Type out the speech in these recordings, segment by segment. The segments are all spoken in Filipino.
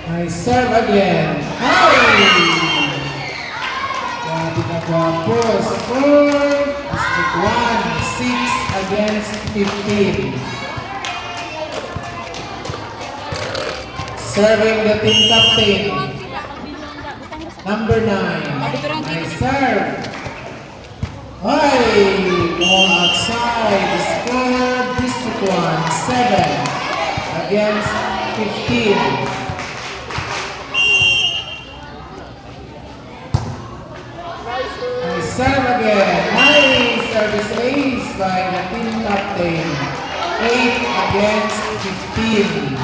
Nice serve again. Hey! Grabe na gwapo. Score! District 1, 6 against 15. Serving the team captain. Number 9. Nice serve. Hey! Ball outside. Score District 1, 7 against 15. Serve again. Nice service ace by the team captain. 8 against 15.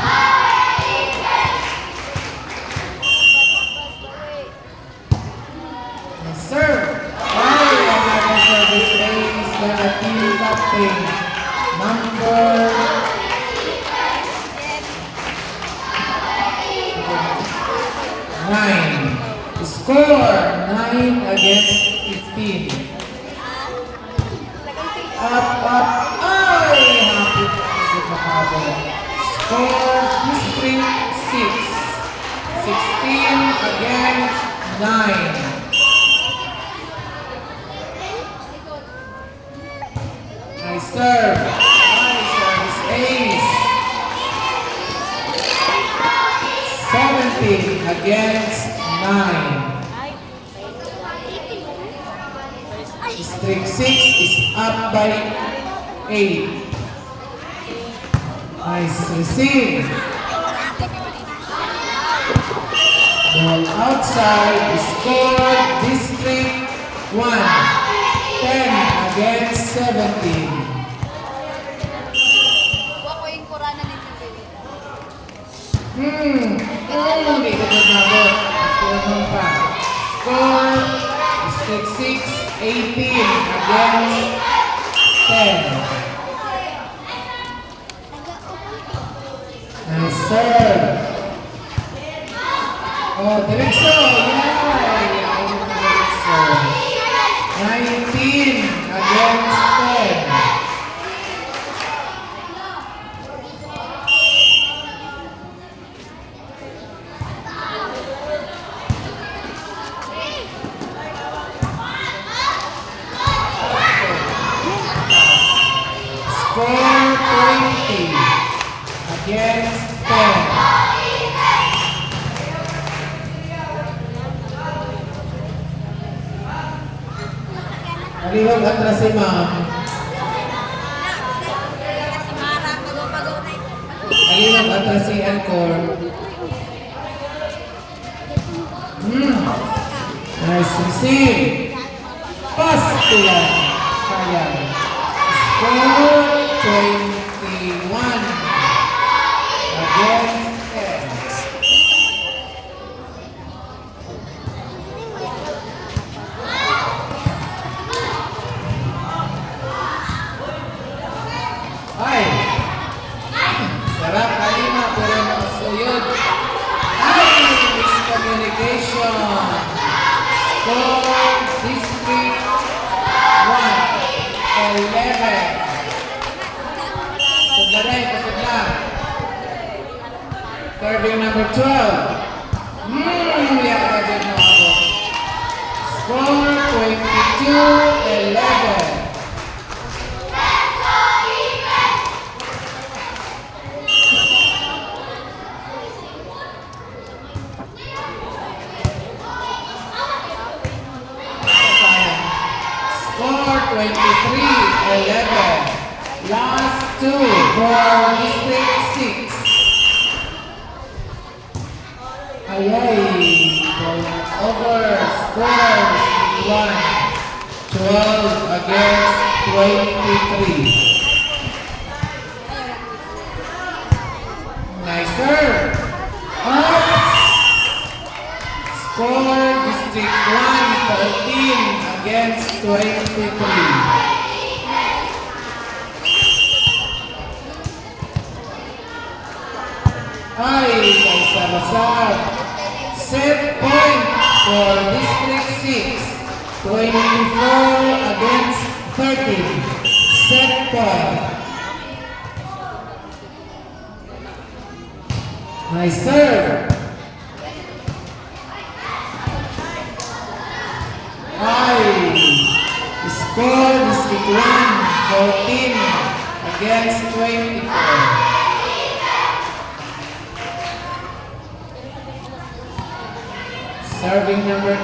Nice serve. Another service ace by the team captain. Number 9. Score 9 against 15. Up. Ay! Happy to makabot. Score District 6. 16 against 9. Nice serve. Nice service ace. 17 against 9. District 6 is up by 8. Nice receive. Ball outside. Score District 1. 10 against 17. Hindi ko nabot. Score pa. Score District 6. 18 against 10. Nice serve. Oh, diretso. Yeah. 19 against 10. Score 20 against 10. Aliwag at si ma'am. Aliwag at si Ancor. Nice receive. Pass to yan. Sayang. Score 21 against 10. Ay! Sarap kalima pero nakasuyod. Ay! Miscommunication. Score District 1, 11. Pasugla. Serving number 12. Lihat aja ako. Score 22-11. Score 23-11. Last 2 for District 6. Ayay. Over. Score 1. 12 against 23. Nice serve. Score District 1. 13 against 23. Ay, Kaisarasab. Set point for District 6. 24 against 13. Set point. Nice serve. 14 against 24. Serving number 10.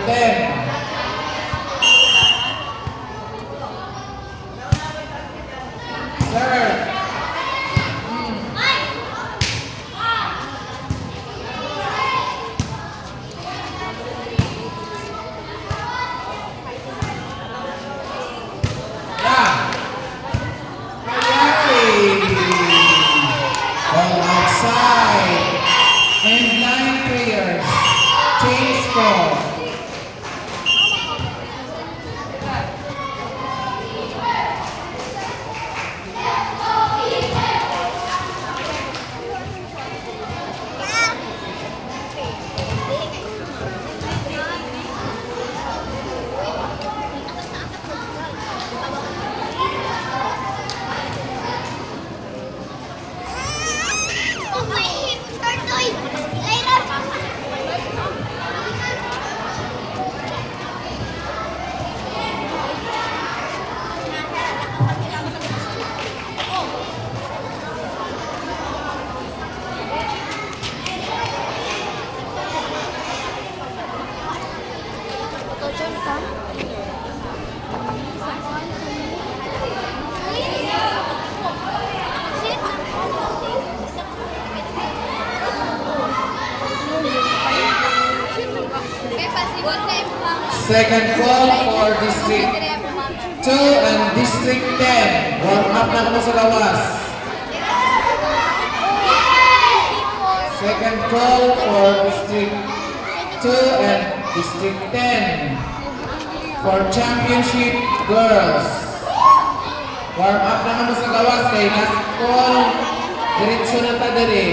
Serve. Ball outside. And 9 players. Change score. Second call for District 2 and District 10. Warm up na kamo sa lawas. Second call for District 2 and District 10 for Championship Girls. Warm up na kamo sa lawas kay last call. Diretso na ta diri.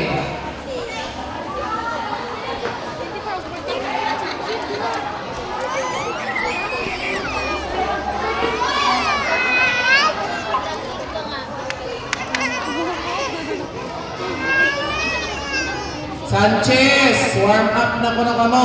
Sanchez, warm up na ko na kamo.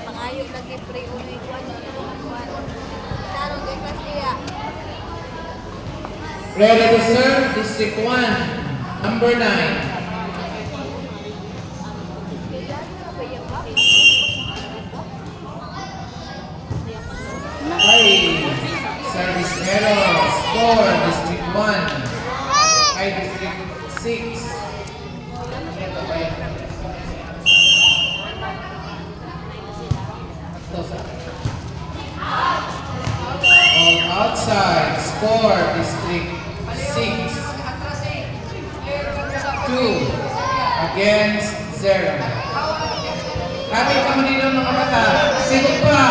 Pangayo lagi pre uno igual Tarong kay Castilla. Ready to serve, District 1, number 9. Service error, score, District 1. Ay, District 6. Ito ba yan? All outside, score, District 6. 2 against 0. Kami kamo nino mga bata. Sino pa?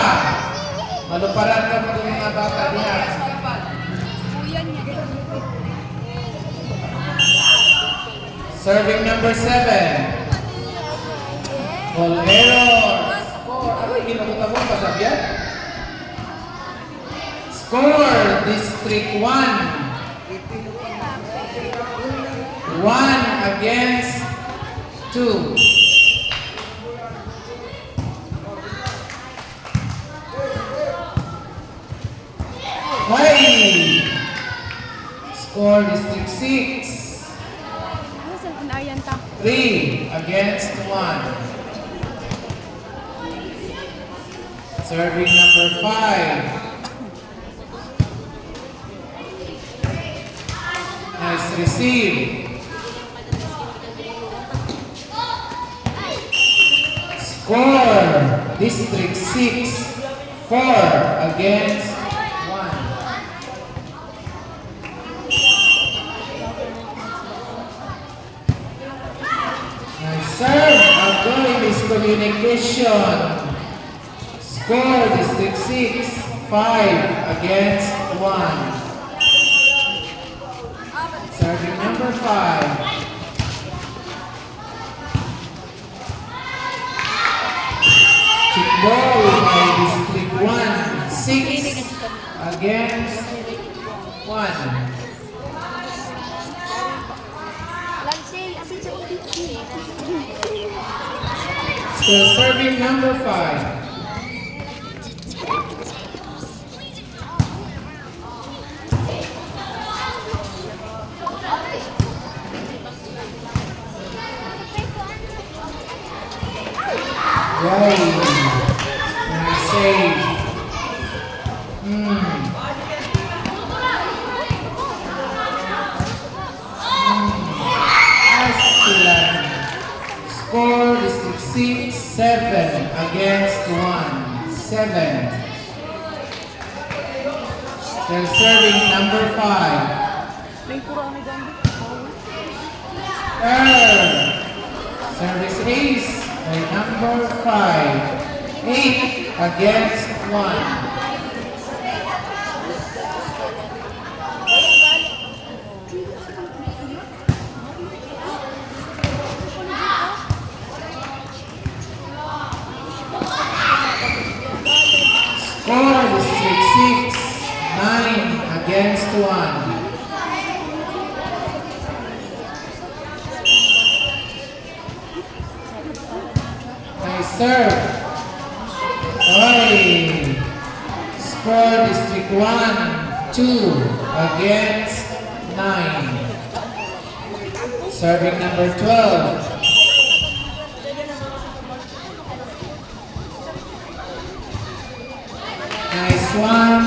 Maluparan ka mo itong mga bata niya. Serving number 7. Ball error. Score. Ay, ginabuta mo pa sabihan? Score, District 1. 1 against 2. Hey! Score, District 6. 3 against 1. Serving number 5. Nice receive. Score, District 6. 4 against 1. Nice serve. School Unique Vision. Score District 6, 5 against 1. Serving number 5. Ball by District 1, 6 against 1. Still serving number 5. Nice save. Excellent. Score District 6, 7 against 1. 7. Still serving number 5. Service ace by number 5. 8 against 1. Score District 6, 9 against 1. Nice serve. Oy. Score District 1, 2 against 9. Serving number 12. Nice one.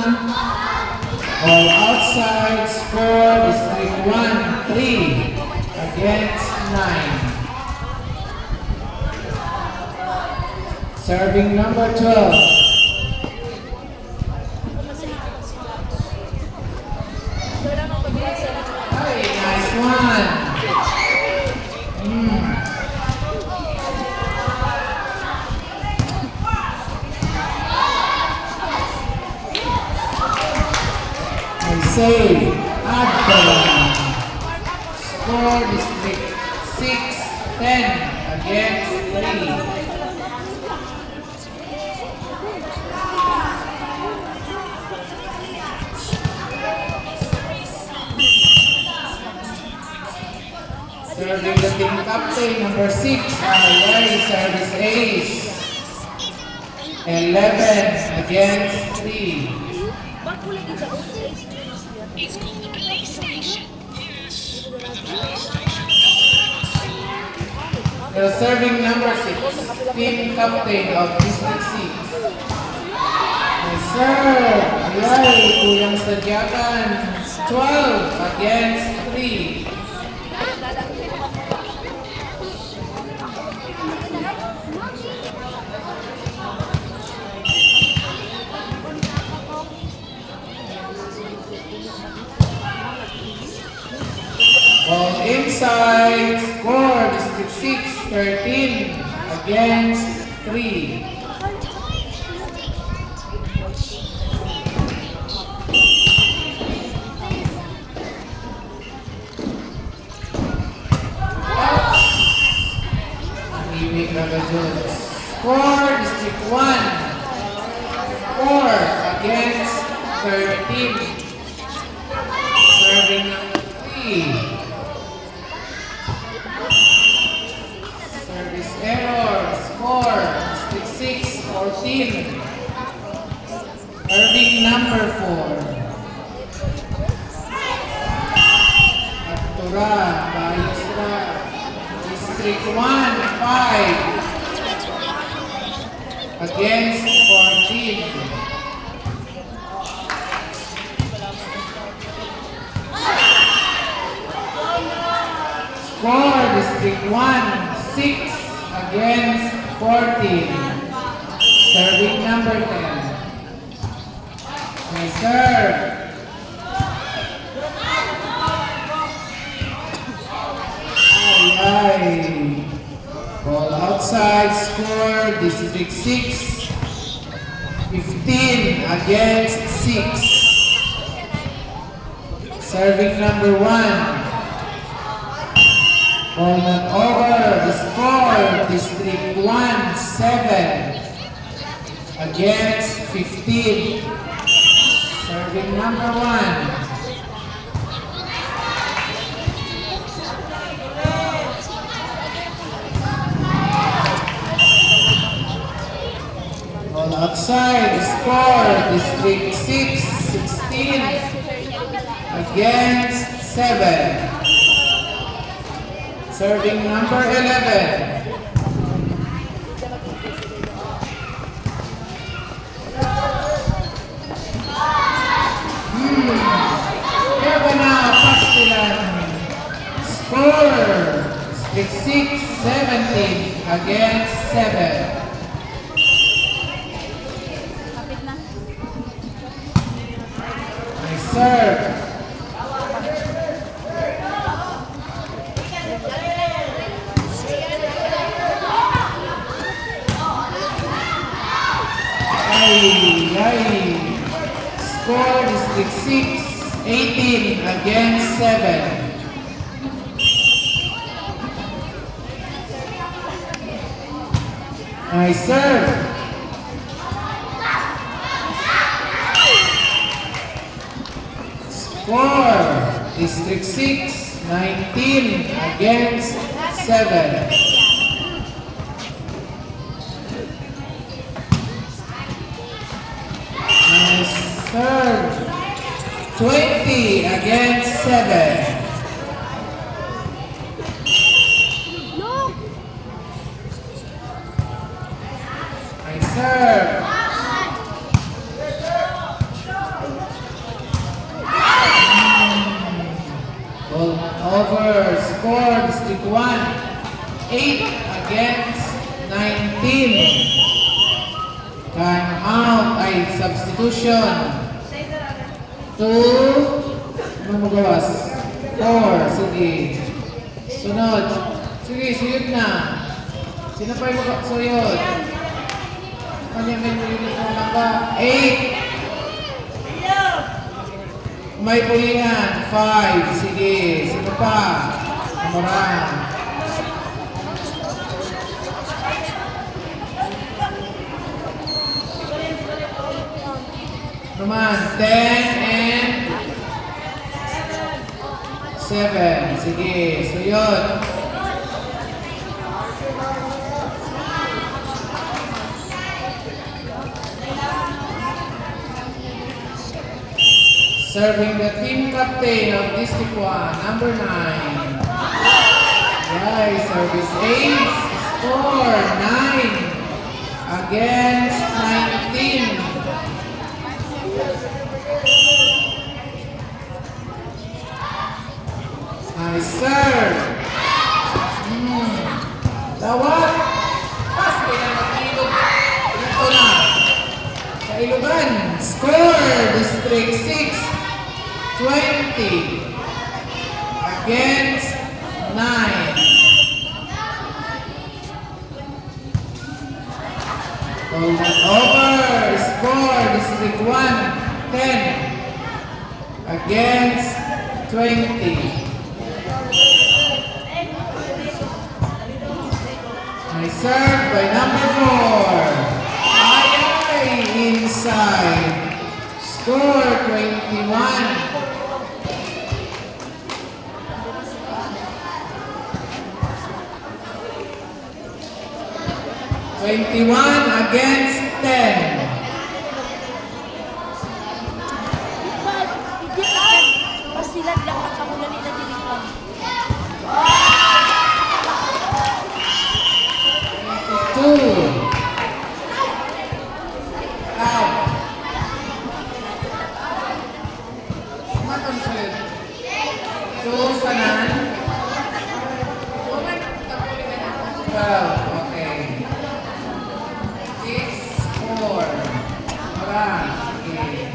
All outside. Score District 1, 3 against 9. Serving number 12. Hey, nice one. Nice save. Abdullah. Score District 6, 10 against 3. Serving the team captain, number 6, Larry, service ace. 11 against 3. It's called the police station. Yes, but the police station. The serving number 6, team captain of District 6. Yes, sir. Larry, Kuyang Sadyakan. 12 against 3. Ball inside, score District 6, 13 against 3. Score District 1, 4 against 13. Serving number 3. Service error, score, District 6, 14. Serving number 4. Atura, Bayosra, District 1, 5. Against 14. Score District 1, 6 against 14. Serving number 10. Nice serve. Ay, ay. Ball outside. outside score, District 6, 15 against 6. Serving number 1. Ball not over, the score, District 1, 7 against 15. Serving number 1. Ball outside, the score, District 6, 16 against 7. Serving number 11. Score, District 6, 17 against 7. Kapit na. Nice serve. Ay. Score, District 6, 18 against 7. Nice serve. Score, District 6, 19 against 7. Nice serve. 20 against 7. Nice serve. Ball over. Score, District 1, 8 against 19. Time out ay substitution. 2. Ano magawas? 4. Sige. Sunod. Sige, suyod na. Sino pa yung suyod? Kanya may uniform lang ba? 8. May pulihan. 5. Sige. Sino pa? Amoran. Naman. 10 and 7. Sige. Suyod. Serving the team captain of District 1, number 9. Right, service ace, score 9 against 19. Nice serve. Dawat. Pas ko na mag-ilog. Ito na. Sa Ilogan, score District 6. 20 against 9. Ball not over. Score District 1, 10 against 20. Nice serve by number 4. Ay, inside. Score 21. 21 against 10. Pasilad lang at kamulali na dilikon. 22. Out. Matang sa'yo. 2 sanan. 12. Okay. 6, 4. Marang. Sige.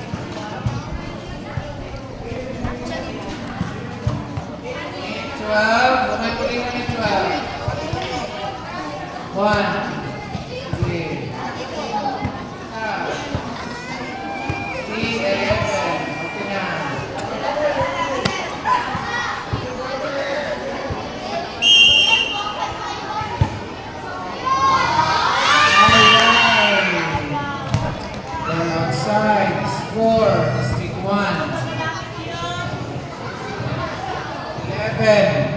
12. Umay pulihan ni 12. 1. 7.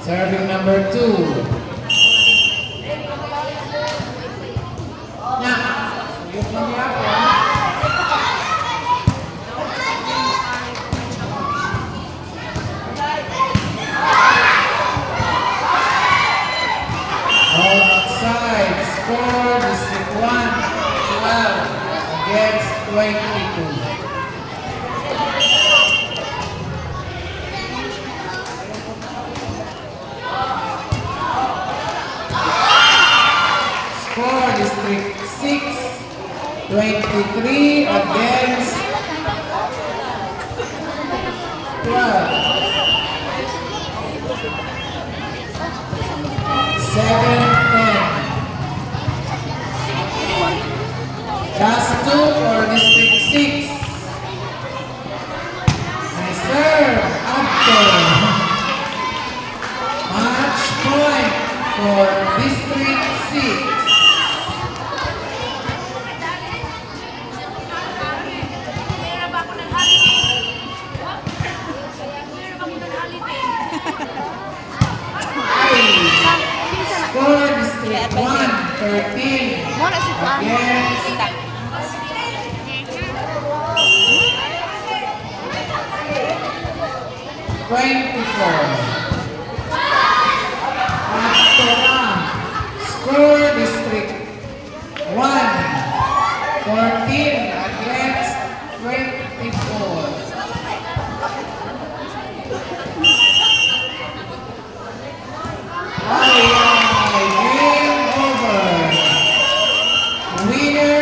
Serving number 2. Nya, yun lang yapon. All outside. Score District 1, 12 against 22. Score District 6, 23 against 12. 7-10. Last 2 for District 6. Nice serve. After. Match point for District 6. Meron ba ako nag-holiday? Meron ba ako nag-holiday? Score District 1, 13 Muna si Juan. against 24. After score District 1, 14 against 24. Game over. Winner,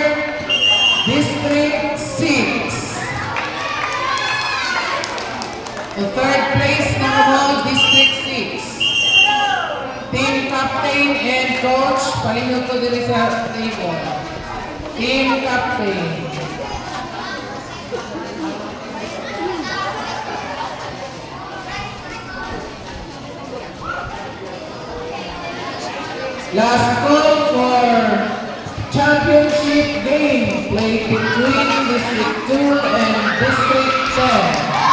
District 6. The third place nakuha, District 6. Team captain and coach, palihog ko dito sa table. Team captain. Last call for championship game played between District 2 and District 10.